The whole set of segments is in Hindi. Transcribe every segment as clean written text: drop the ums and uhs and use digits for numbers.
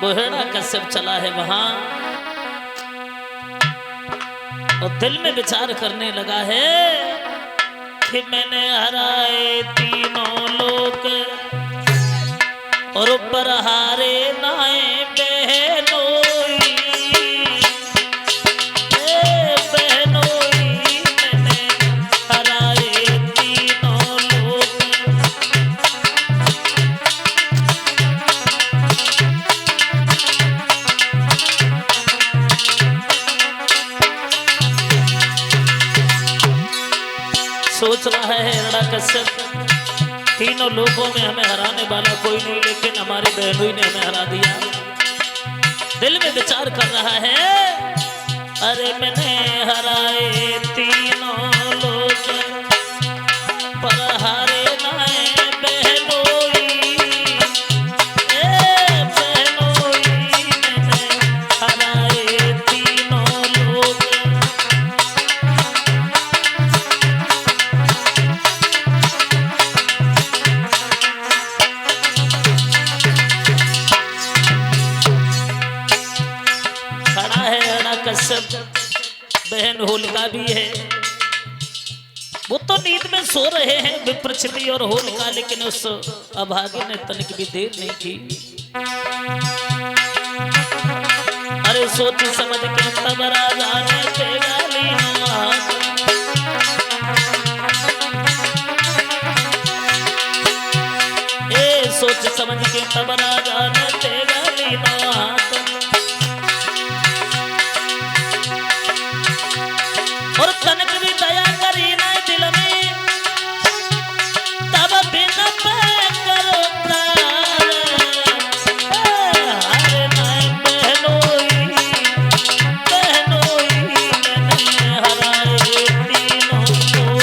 वो हेड़ा कश्यप चला है वहां और दिल में विचार करने लगा है कि मैंने हराए तीनों लोग और ऊपर हारे नाए बहनोई बहनोई मैंने हराए तीनों लोग। सोच रहा है हिरण्यकश्यप तीनों लोगों में हमें हराने वाला कोई नहीं, लेकिन हमारी बहनोई ने हमें हरा दिया। दिल में विचार कर रहा है अरे मैंने हराए तीनों लोग पर हारे नाए बहनोई बहनोई मैंने हराए तीनों लोग। कश्यप बहन होलिका भी है, वो तो नींद में सो रहे हैं विप्रचिति और होलिका, लेकिन उस अभागे ने तनिक भी देर नहीं की। अरे सोच समझ के तब राजा ने तेगा लिया, सोच समझ के तब राजा ने तेगा लिया और तनक भी दया करी ना दिल में तब बिन करो हरे नाय बहनोई बहनोई मैंने हराए तीनों लोग।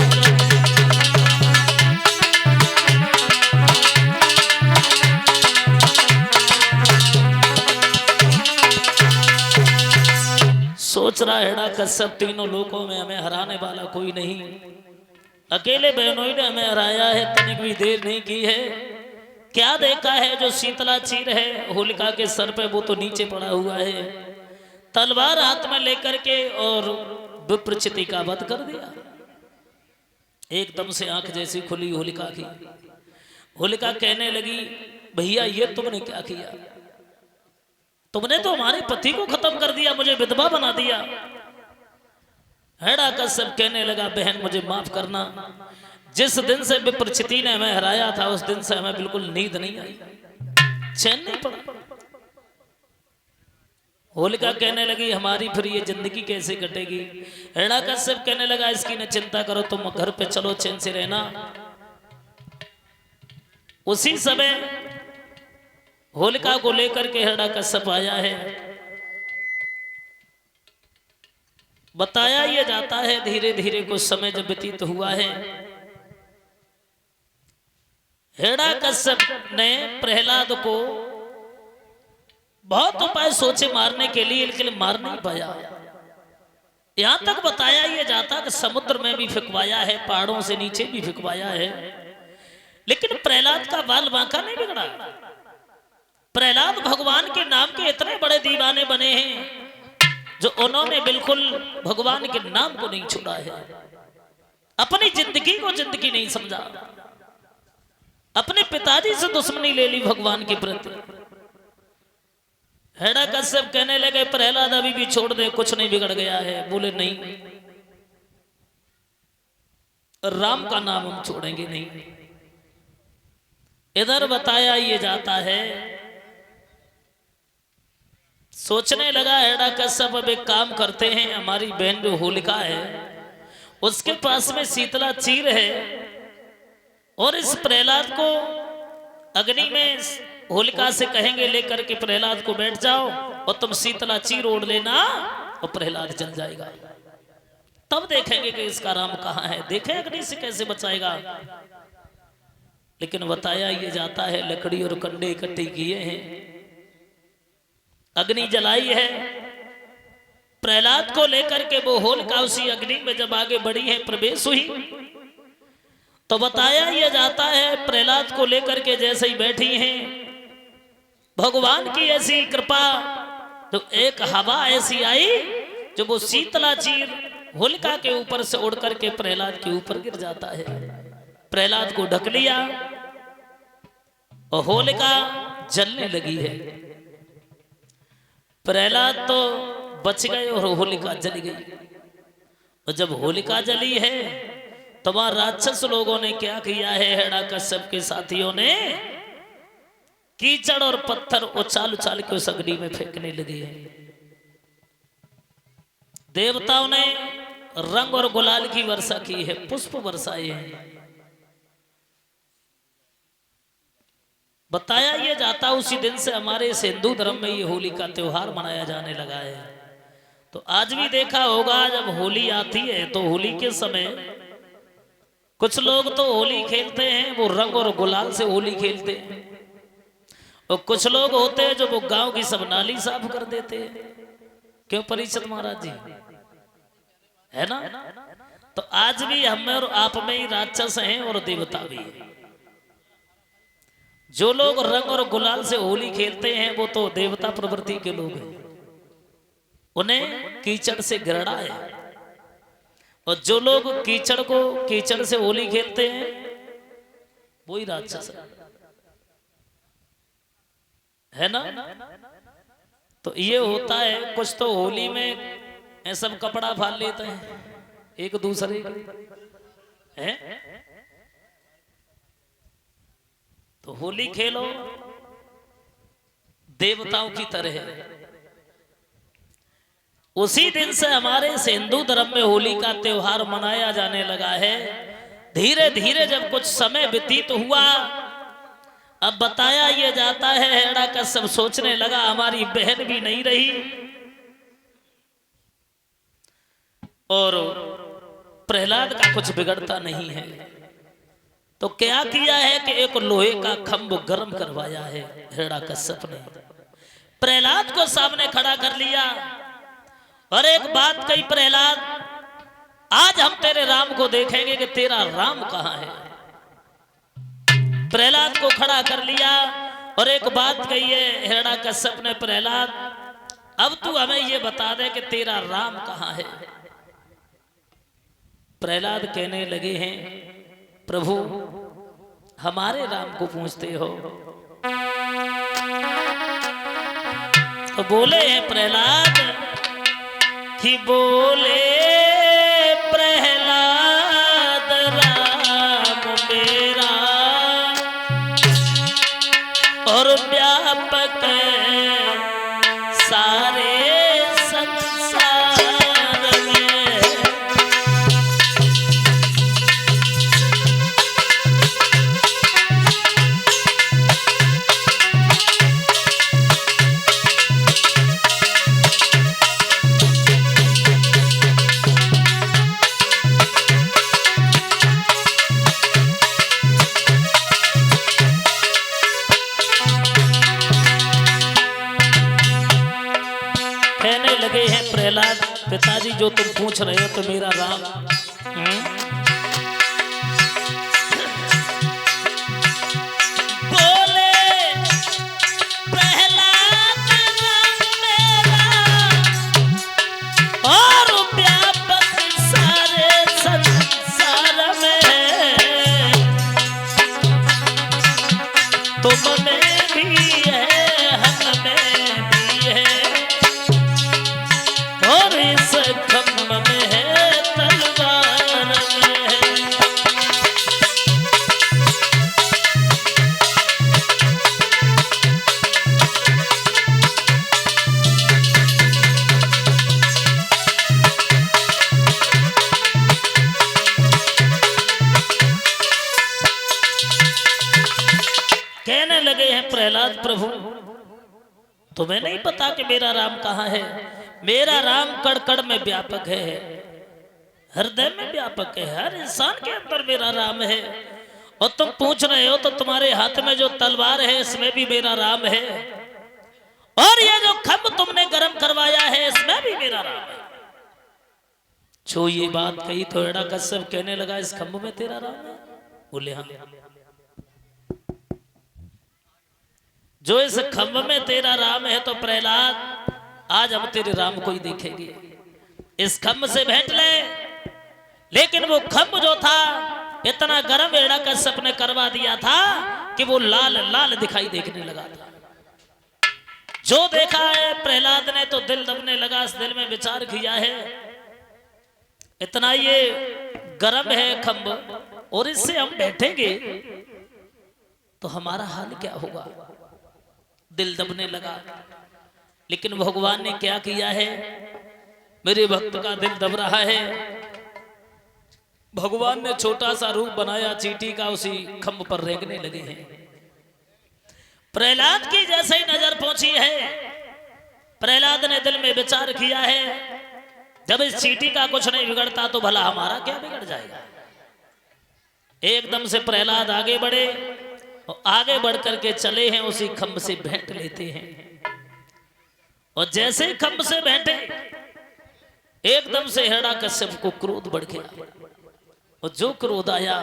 सोच रहा है कश्यप तीनों लोगों में हमें हराने वाला कोई नहीं, अकेले बहनोई ने हमें हराया है, तनिक भी देर नहीं की है। क्या देखा है जो शीतला चीर है होलिका के सर पे वो तो नीचे पड़ा हुआ है, तलवार हाथ में लेकर के और विप्रचिति का वध कर दिया। एकदम से आंख जैसी खुली होलिका की। होलिका कहने लगी भैया ये तुमने क्या किया, तुमने तो हमारे पति को खत्म कर दिया, मुझे विधवा बना दिया। हिरण्यकश्यप कहने लगा बहन मुझे माफ करना, जिस दिन से विप्रचिति ने हमें हराया था उस दिन से हमें बिल्कुल नींद नहीं आई, चैन नहीं पड़ा। होलिका कहने लगी हमारी फिर ये जिंदगी कैसे कटेगी। हिरण्यकश्यप कहने लगा इसकी न चिंता करो, तुम घर पे चलो चैन से रहना। उसी समय होलिका को लेकर के हिरण्यकश्यप आया है। बताया ये जाता है धीरे धीरे कुछ समय जब व्यतीत हुआ है, हिरण्यकश्यप ने प्रहलाद को बहुत उपाय सोचे मारने के लिए, लेकिन मार नहीं पाया। यहां तक बताया ये जाता कि समुद्र में भी फिकवाया है, पहाड़ों से नीचे भी फिकवाया है, लेकिन प्रहलाद का बाल बांका नहीं बिगड़ा। प्रहलाद भगवान के नाम के इतने बड़े दीवाने बने हैं जो उन्होंने बिल्कुल भगवान के नाम को नहीं छोड़ा है, अपनी जिंदगी को जिंदगी नहीं समझा, अपने पिताजी से दुश्मनी ले ली भगवान के प्रति। हिरण्यकश्यप कहने लगे प्रहलाद अभी भी छोड़ दे, कुछ नहीं बिगड़ गया है। बोले नहीं, राम का नाम हम छोड़ेंगे नहीं। इधर बताया ये जाता है, सोचने लगा हिरण्यकश्यप अब एक काम करते हैं, हमारी बहन जो होलिका है उसके पास में शीतला चीर है और इस प्रहलाद को अग्नि में होलिका से कहेंगे लेकर के प्रहलाद को बैठ जाओ और तुम शीतला चीर ओढ़ लेना और प्रहलाद जल जाएगा, तब देखेंगे कि इसका राम कहाँ है, देखें अग्नि से कैसे बचाएगा। लेकिन बताया ये जाता है लकड़ी और कंडे इकट्ठे किए हैं, अग्नि जलाई है, प्रहलाद को लेकर के वो होलिका उसी अग्नि में जब आगे बढ़ी है प्रवेश हुई तो बताया यह जाता है प्रहलाद को लेकर के जैसे ही बैठी हैं भगवान की ऐसी कृपा, तो एक हवा ऐसी आई जो वो शीतला चीर होलिका के ऊपर से उड़ करके प्रहलाद के ऊपर गिर जाता है। प्रहलाद को ढक लिया और होलिका जलने लगी है। प्रहलाद तो बच गए और होलिका जल गई। और जब होलिका जली है तो वहां राक्षस लोगों ने क्या किया है, हिरण्यकश्यप के साथियों ने कीचड़ और पत्थर उछाल उछाल के उस अग्नि में फेंकने लगे हैं। देवताओं ने रंग और गुलाल की वर्षा की है, पुष्प वर्षाए हैं। बताया ये जाता उसी दिन से हमारे इस हिंदू धर्म में ये होली का त्योहार मनाया जाने लगा है। तो आज भी देखा होगा जब होली आती है तो होली के समय कुछ लोग तो होली खेलते हैं, वो रंग और गुलाल से होली खेलते हैं। और कुछ लोग होते हैं जो वो गांव की सब नाली साफ कर देते हैं। क्यों परीक्षित महाराज जी, है ना? तो आज भी हम और आप में ही राक्षस हैं और देवता भी हैं। जो लोग रंग और गुलाल से होली खेलते हैं वो तो देवता प्रवृत्ति के लोग हैं, उन्हें कीचड़ से घृणा है। और जो लोग कीचड़ को कीचड़ से होली खेलते हैं वही राक्षस है ना? तो ये होता है, कुछ तो होली में ऐसा कपड़ा फाड़ लेते हैं एक दूसरे हैं। तो होली खेलो देवताओं की तरह। उसी दिन से हमारे हिंदू धर्म में होली का त्योहार मनाया जाने लगा है। धीरे धीरे जब कुछ समय व्यतीत हुआ, अब बताया ये जाता है हिरण्यकश्यप सोचने लगा हमारी बहन भी नहीं रही और प्रहलाद का कुछ बिगड़ता नहीं है। तो क्या किया है कि एक लोहे का खंभ गर्म करवाया है हिरण्यकश्यप ने। प्रहलाद को सामने खड़ा कर लिया और एक बात कही, प्रहलाद आज हम तेरे राम को देखेंगे कि तेरा राम कहां है। प्रहलाद को खड़ा कर लिया और एक बात कही है हिरण्यकश्यप ने, प्रहलाद अब तू हमें ये बता दे कि तेरा राम कहां है। प्रहलाद कहने लगे हैं, प्रभु हमारे राम को पूछते हो? तो बोले हैं प्रहलाद कि बोले प्रहलाद राम मेरा और व्यापक सारे संसार में। प्रहलाद पिताजी जो तुम पूछ रहे हो तो मेरा राम बोले प्रहलाद राम मेरा और व्यापक सारे संसार में तुम में भी है हम में भी है और इस खम्भ में है तलवार में है। कहने लगे हैं प्रहलाद, प्रभु तुम्हें नहीं पता कि मेरा राम कहाँ है? मेरा राम कड़ कड़ में व्यापक है, हृदय में व्यापक है, हर इंसान के अंदर मेरा राम है। और तुम पूछ रहे हो तो तुम्हारे हाथ में जो तलवार है इसमें भी मेरा राम है, और ये जो खंभ तुमने गर्म करवाया है इसमें भी मेरा राम है। जो ये बात कही तो हिरण्यकश्यप कहने लगा इस खंभ में तेरा राम है? बोले हाँ। जो इस खम्भ में तेरा राम है तो प्रहलाद आज हम तेरे राम को ही देखेंगे, इस खम्भ से भेंट ले। लेकिन वो खम्भ जो था इतना गर्म हिरण्यकश्यप ने करवा दिया था कि वो लाल लाल दिखाई देखने लगा था। जो देखा है प्रहलाद ने तो दिल दबने लगा, इस दिल में विचार किया है इतना ये गर्म है खम्भ और इससे हम बैठेंगे तो हमारा हाल क्या होगा, दिल दबने लगा। लेकिन भगवान ने क्या किया है, मेरे भक्त का दिल दब रहा है। भगवान ने छोटा सा रूप बनाया चींटी का, उसी खम्भ पर रेंगने लगे हैं। प्रहलाद की जैसे ही नजर पहुंची है, प्रहलाद ने दिल में विचार किया है जब इस चींटी का कुछ नहीं बिगड़ता तो भला हमारा क्या बिगड़ जाएगा। एकदम से प्रहलाद आगे बढ़े और आगे बढ़ करके चले हैं, उसी खम्भ से भेंट लेते हैं। और जैसे ही खम्भ से भेंटे एकदम से हिरण्यकश्यप को क्रोध बढ़ गया। और जो क्रोध आया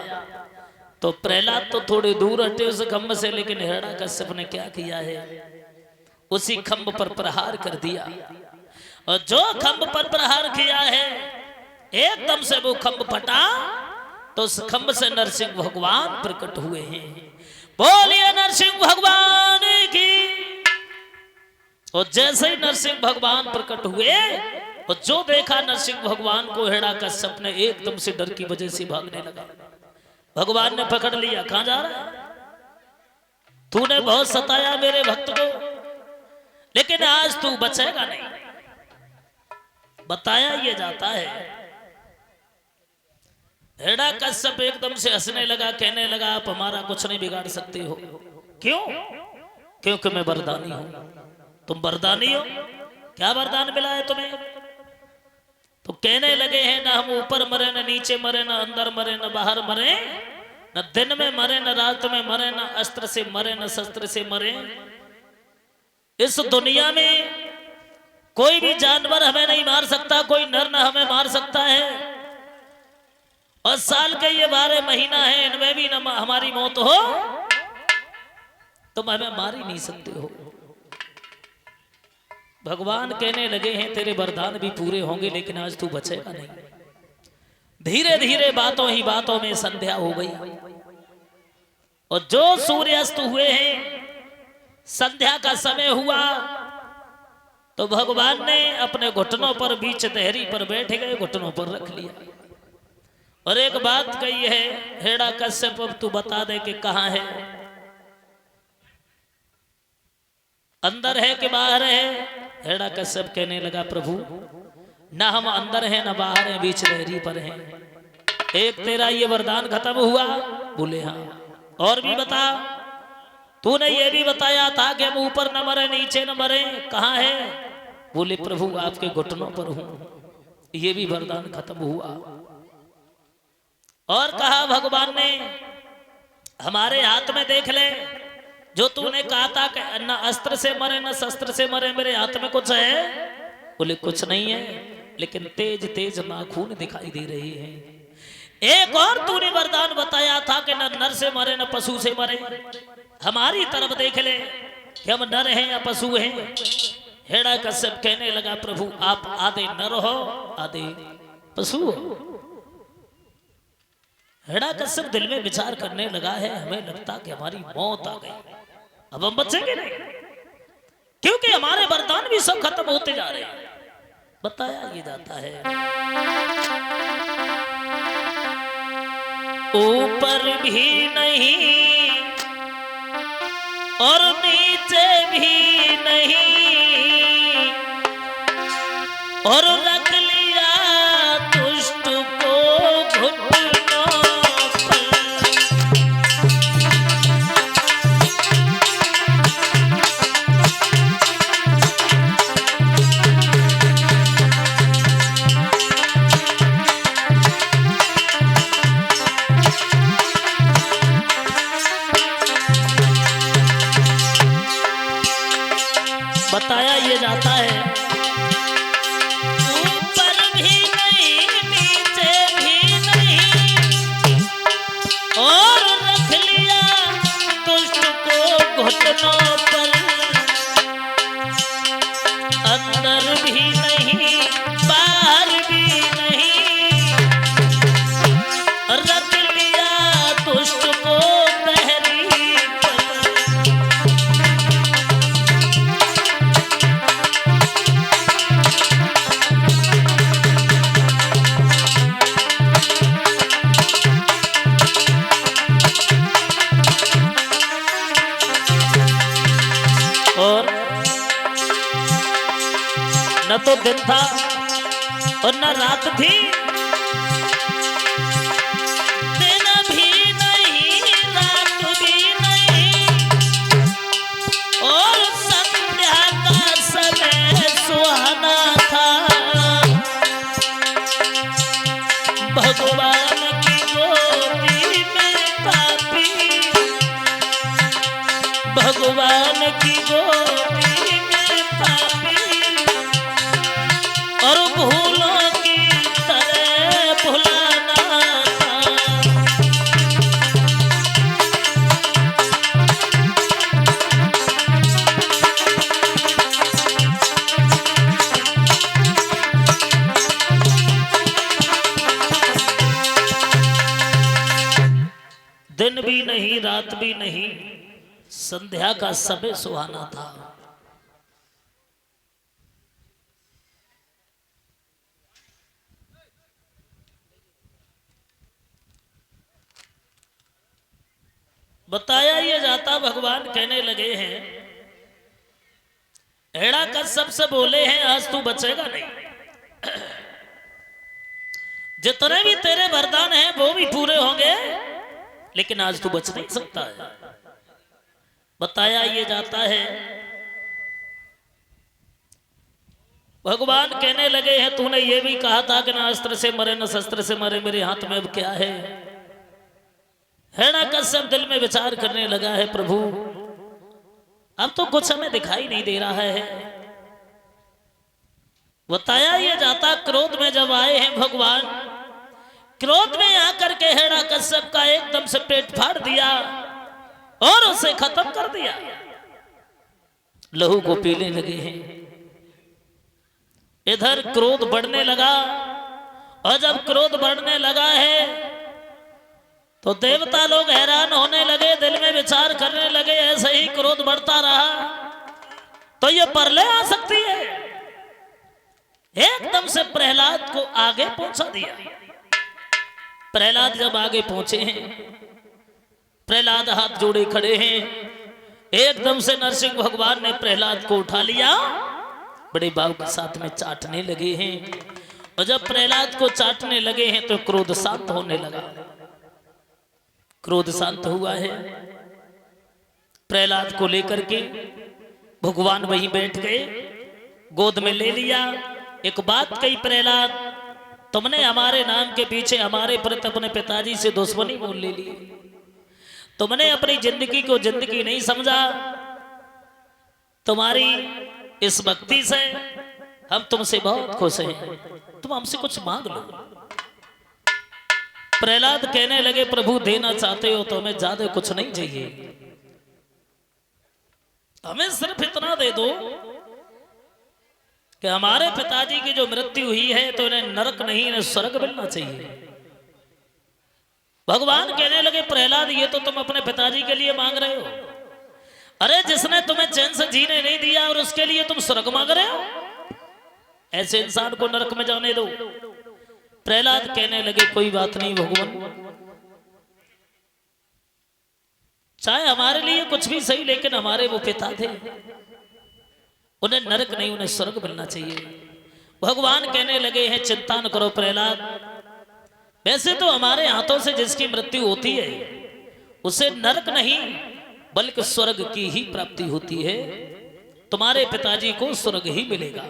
तो प्रहलाद तो थोड़े दूर हटे उस खम्भ से, लेकिन हिरण्यकश्यप ने क्या किया है, उसी खम्भ पर प्रहार कर दिया। और जो खम्भ पर प्रहार किया है एकदम से वो खम्भ फटा तो उस खम्भ से नरसिंह भगवान प्रकट हुए हैं। बोलिए नरसिंह भगवान की। और जैसे ही नरसिंह भगवान प्रकट हुए और जो देखा नरसिंह भगवान को हिरण्यकश्यप ने एकदम से डर की वजह से भागने लगा। भगवान ने पकड़ लिया, कहां जा रहा है, तूने बहुत सताया मेरे भक्त को, लेकिन आज तू बचेगा नहीं। बताया ये जाता है हिरण्यकश्यप एकदम से हंसने लगा, कहने लगा आप हमारा कुछ नहीं बिगाड़ सकते हो। क्यों? क्योंकि मैं वरदानी हूं। तुम वरदानी हो? क्या वरदान मिला है तुम्हें? तो कहने लगे हैं ना हम ऊपर मरे, न नीचे मरे, न अंदर मरे, न बाहर मरे, न दिन में मरे, न रात में मरे, न अस्त्र से मरे, न शस्त्र से मरे। इस दुनिया में कोई भी जानवर हमें नहीं मार सकता, कोई नर न हमें मार सकता है। और साल के ये 12 महीना है, इनमें भी न हमारी मौत हो तुम हमें मार ही नहीं सकते हो। भगवान कहने लगे हैं तेरे वरदान भी पूरे होंगे, लेकिन आज तू बचेगा नहीं। धीरे धीरे बातों ही बातों में संध्या हो गई और जो सूर्यास्त हुए हैं, संध्या का समय हुआ तो भगवान ने अपने घुटनों पर बीच देहरी पर बैठ गए, घुटनों पर रख लिया और एक बात कही है, हिरण्यकश्यप अब तू बता दे कि कहां है, अंदर है कि बाहर है। हिरण्यकश्यप कहने लगा प्रभु ना हम अंदर हैं ना बाहर हैं, बीच देहरी पर हैं। एक तेरा ये वरदान खत्म हुआ? बोले हाँ। और भी बता, तूने ये भी बताया था कि हम ऊपर न मरे नीचे न मरे, कहां है? बोले प्रभु आपके घुटनों पर हूं। ये भी वरदान खत्म हुआ। और कहा भगवान ने हमारे हाथ में देख ले, जो तूने कहा था कि न अस्त्र से मरे न शस्त्र से मरे, मेरे हाथ में कुछ है? बोले कुछ नहीं है, लेकिन तेज तेज नाखून दिखाई दे रही है। एक और तूने वरदान बताया था कि न नर से मरे न पशु से मरे, हमारी तरफ देख ले कि हम नर हैं या पशु हैं। हिरण्यकश्यप कहने लगा प्रभु आप आधे नर हो आधे पशु हो। हिरण्यकश्यप दिल में विचार करने लगा है हमें लगता कि हमारी मौत आ गई, अब हम बचेंगे नहीं, क्योंकि हमारे वरदान भी सब खत्म होते जा रहे हैं। बताया ये जाता है ऊपर भी नहीं और नीचे भी नहीं, और रख लिया दुष्ट को घुटनों पर। बताया ये जाता है ऊपर भी नहीं नीचे भी नहीं, और रख लिया दुष्ट को घुटनों घुटनों पर, अंदर भी नहीं बाहर भी नहीं, रख लिया दुष्ट को तहरी पर। और न तो दिन था और न रात थी, दिन भी नहीं रात भी नहीं, और संध्या का समय सुहाना था। भगवान की गोदी में पापी, भगवान की गोदी में पापी, और भूलों की तरह भुलाना था। दिन भी नहीं रात भी नहीं, संध्या का समय सुहाना था। बताया ये जाता, भगवान कहने लगे हैं, हेड़ा कश्यप से बोले हैं आज तू बचेगा नहीं, जितने भी तेरे वरदान हैं वो भी पूरे होंगे, लेकिन आज तू बच नहीं सकता है। बताया ये जाता है, भगवान कहने लगे हैं तूने ये भी कहा था कि न अस्त्र से मरे न शस्त्र से मरे, मेरे हाथ में अब क्या है। हिरण्यकश्यप दिल में विचार करने लगा है, प्रभु अब तो कुछ हमें दिखाई नहीं दे रहा है। बताया ये जाता, क्रोध में जब आए हैं भगवान, क्रोध में आकर के हिरण्यकश्यप का एकदम से पेट फाड़ दिया और उसे खत्म कर दिया। लहू को पीने लगे हैं। इधर क्रोध बढ़ने लगा, और जब क्रोध बढ़ने लगा है तो देवता लोग हैरान होने लगे, दिल में विचार करने लगे ऐसे ही क्रोध बढ़ता रहा तो ये परलय आ सकती है। एकदम से प्रहलाद को आगे पहुंचा दिया। प्रहलाद जब आगे पहुंचे हैं, प्रहलाद हाथ जोड़े खड़े हैं, एकदम से नरसिंह भगवान ने प्रहलाद को उठा लिया, बड़े भाव के साथ में चाटने लगे हैं। और जब प्रहलाद को चाटने लगे हैं तो क्रोध शांत होने लगा। क्रोध शांत हुआ है, प्रहलाद को लेकर के भगवान वहीं बैठ गए, गोद में ले लिया। एक बात कही, प्रहलाद तुमने हमारे नाम के पीछे हमारे प्रति अपने पिताजी से दुश्मनी मोल ले ली, तुमने अपनी जिंदगी को जिंदगी नहीं समझा। तुम्हारी इस भक्ति से हम तुमसे बहुत खुश हैं, तुम हमसे कुछ मांग लो। प्रहलाद कहने लगे, प्रभु देना चाहते हो तो हमें ज्यादा कुछ नहीं चाहिए, हमें सिर्फ इतना दे दो कि हमारे पिताजी की जो मृत्यु हुई है तो इन्हें नरक नहीं इन्हें स्वर्ग मिलना चाहिए। भगवान कहने लगे, प्रहलाद ये तो तुम अपने पिताजी के लिए मांग रहे हो, अरे जिसने तुम्हें चैन से जीने नहीं दिया और उसके लिए तुम स्वर्ग मांग रहे हो, ऐसे इंसान को नरक में जाने दो। प्रहलाद कहने लगे, कोई बात नहीं भगवान, चाहे हमारे लिए कुछ भी सही, लेकिन हमारे वो पिता थे, उन्हें नरक नहीं उन्हें स्वर्ग मिलना चाहिए। भगवान कहने लगे हैं, चिंता न करो प्रहलाद, वैसे तो हमारे हाथों से जिसकी मृत्यु होती है उसे नरक नहीं बल्कि स्वर्ग की ही प्राप्ति होती है, तुम्हारे पिताजी को स्वर्ग ही मिलेगा।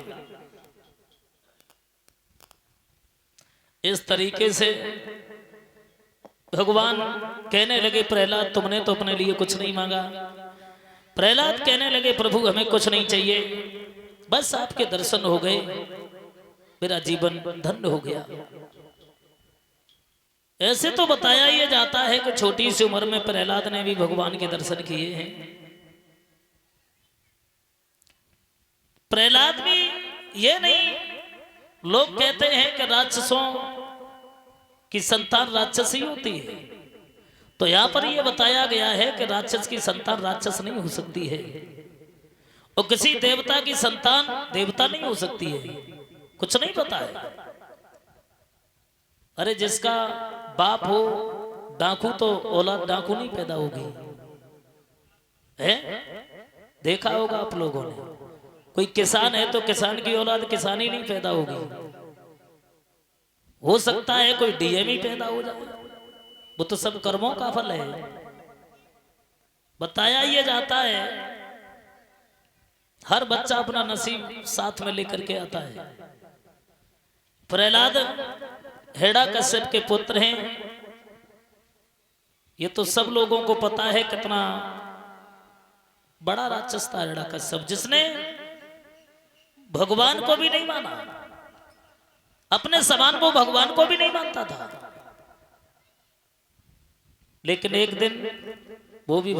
इस तरीके से भगवान कहने लगे, प्रहलाद तुमने तो अपने लिए कुछ नहीं मांगा। प्रहलाद कहने लगे, प्रभु हमें कुछ नहीं चाहिए, बस आपके दर्शन हो गए, मेरा जीवन धन्य हो गया। ऐसे तो बताया ये जाता है कि छोटी सी उम्र में प्रहलाद ने भी भगवान के दर्शन किए हैं। प्रहलाद भी ये नहीं, लोग कहते हैं कि राक्षसों की संतान राक्षस ही होती है, तो यहां पर यह बताया गया है कि राक्षस की संतान राक्षस नहीं हो सकती है, और किसी देवता की संतान देवता नहीं हो सकती है। कुछ नहीं पता है। अरे जिसका बाप हो डाकू तो औलाद डाकू नहीं पैदा होगी है? देखा होगा आप लोगों ने। कोई किसान है तो किसान की औलाद किसानी नहीं पैदा होगी। हो सकता है कोई डीएम ही पैदा हो जाए, वो तो सब कर्मों का फल है। बताया ये जाता है हर बच्चा अपना नसीब साथ में लेकर के आता है। प्रहलाद हिरण्यकश्यप के पुत्र हैं, ये तो सब लोगों को पता है कितना बड़ा राक्षस था हिरण्यकश्यप, जिसने भगवान को भी नहीं माना, अपने समान को भगवान को भी नहीं मानता था। लेकिन एक दिन वो भी